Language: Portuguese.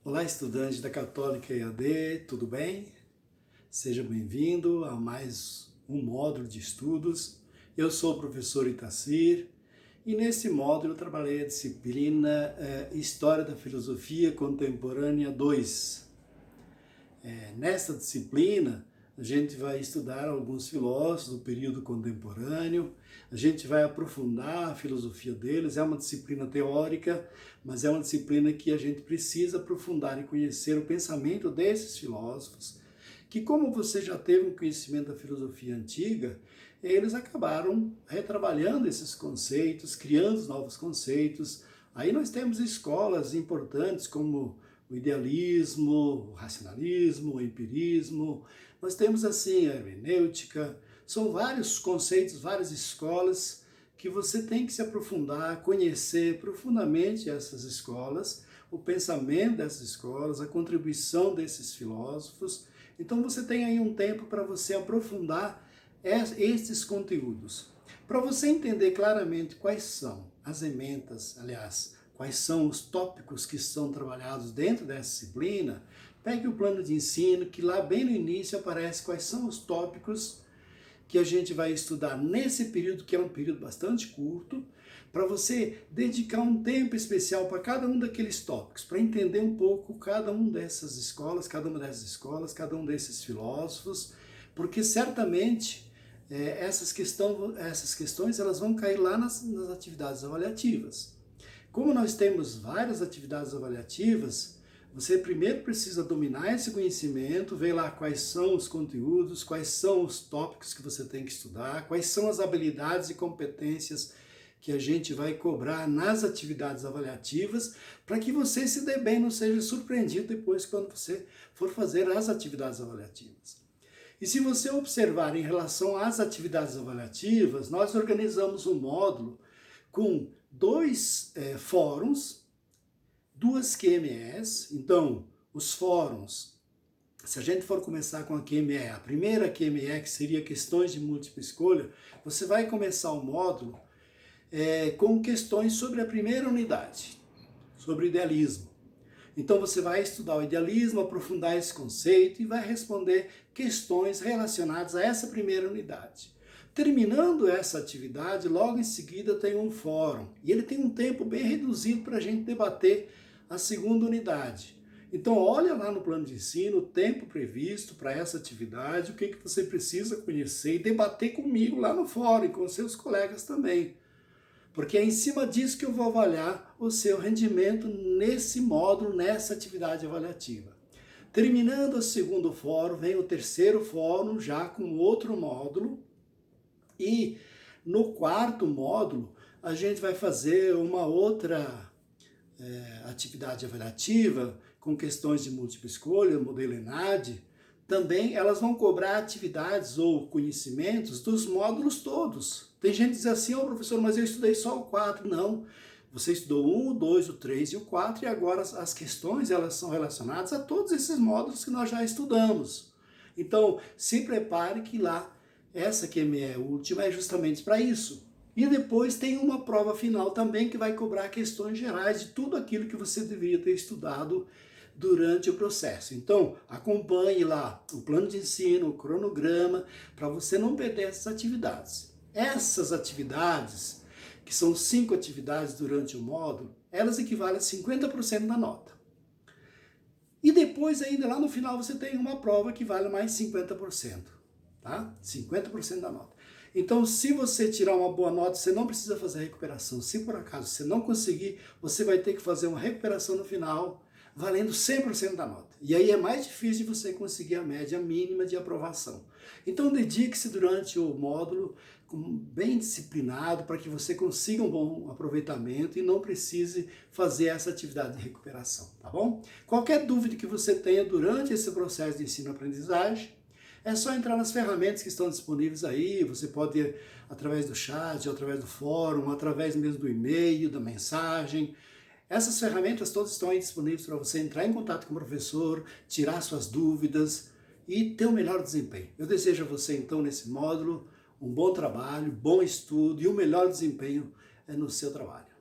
Olá, estudante da Católica EAD, tudo bem? Seja bem-vindo a mais um módulo de estudos. Eu sou o professor Itacir e nesse módulo eu trabalhei a disciplina História da Filosofia Contemporânea 2. Nesta disciplina, a gente vai estudar alguns filósofos do período contemporâneo, a gente vai aprofundar a filosofia deles. É uma disciplina teórica, mas é uma disciplina que a gente precisa aprofundar e conhecer o pensamento desses filósofos, que, como você já teve um conhecimento da filosofia antiga, eles acabaram retrabalhando esses conceitos, criando novos conceitos. Aí nós temos escolas importantes como o idealismo, o racionalismo, o empirismo. Nós temos assim a hermenêutica. São vários conceitos, várias escolas que você tem que se aprofundar, conhecer profundamente essas escolas, o pensamento dessas escolas, a contribuição desses filósofos. Então você tem aí um tempo para você aprofundar esses conteúdos. Para você entender claramente quais são as ementas, aliás, quais são os tópicos que são trabalhados dentro dessa disciplina, pegue o plano de ensino, que lá bem no início aparece quais são os tópicos que a gente vai estudar nesse período, que é um período bastante curto, para você dedicar um tempo especial para cada um daqueles tópicos, para entender um pouco cada uma dessas escolas, cada um desses filósofos, porque certamente essas questões elas vão cair lá nas atividades avaliativas. Como nós temos várias atividades avaliativas, você primeiro precisa dominar esse conhecimento, ver lá quais são os conteúdos, quais são os tópicos que você tem que estudar, quais são as habilidades e competências que a gente vai cobrar nas atividades avaliativas, para que você se dê bem, não seja surpreendido depois quando você for fazer as atividades avaliativas. E se você observar em relação às atividades avaliativas, nós organizamos um módulo com dois fóruns, duas QMEs. Então, os fóruns, se a gente for começar com a QME, a primeira QME, que seria questões de múltipla escolha, você vai começar o módulo com questões sobre a primeira unidade, sobre o idealismo. Então você vai estudar o idealismo, aprofundar esse conceito e vai responder questões relacionadas a essa primeira unidade. Terminando essa atividade, logo em seguida tem um fórum, e ele tem um tempo bem reduzido para a gente debater a segunda unidade. Então olha lá no plano de ensino o tempo previsto para essa atividade, o que você precisa conhecer e debater comigo lá no fórum e com seus colegas também. Porque é em cima disso que eu vou avaliar o seu rendimento nesse módulo, nessa atividade avaliativa. Terminando o segundo fórum, vem o terceiro fórum, já com outro módulo. E no quarto módulo, a gente vai fazer uma outra atividade avaliativa, com questões de múltipla escolha, modelo ENAD. Também elas vão cobrar atividades ou conhecimentos dos módulos todos. Tem gente que diz assim, professor, mas eu estudei só o 4. Não, você estudou o 1, o 2, o 3 e o 4, e agora as questões elas são relacionadas a todos esses módulos que nós já estudamos. Então, se prepare que lá, essa QME última é justamente para isso. E depois tem uma prova final também que vai cobrar questões gerais de tudo aquilo que você deveria ter estudado durante o processo. Então, acompanhe lá o plano de ensino, o cronograma, para você não perder essas atividades. Essas atividades, que são 5 atividades durante o módulo, elas equivalem a 50% da nota. E depois, ainda lá no final, você tem uma prova que vale mais 50%, tá? 50% da nota. Então, se você tirar uma boa nota, você não precisa fazer recuperação. Se por acaso você não conseguir, você vai ter que fazer uma recuperação no final, valendo 100% da nota. E aí é mais difícil de você conseguir a média mínima de aprovação. Então dedique-se durante o módulo bem disciplinado para que você consiga um bom aproveitamento e não precise fazer essa atividade de recuperação, tá bom? Qualquer dúvida que você tenha durante esse processo de ensino-aprendizagem, é só entrar nas ferramentas que estão disponíveis aí. Você pode ir através do chat, ou através do fórum, através mesmo do e-mail, da mensagem. Essas ferramentas todas estão aí disponíveis para você entrar em contato com o professor, tirar suas dúvidas e ter um melhor desempenho. Eu desejo a você, então, nesse módulo, um bom trabalho, bom estudo e o melhor desempenho no seu trabalho.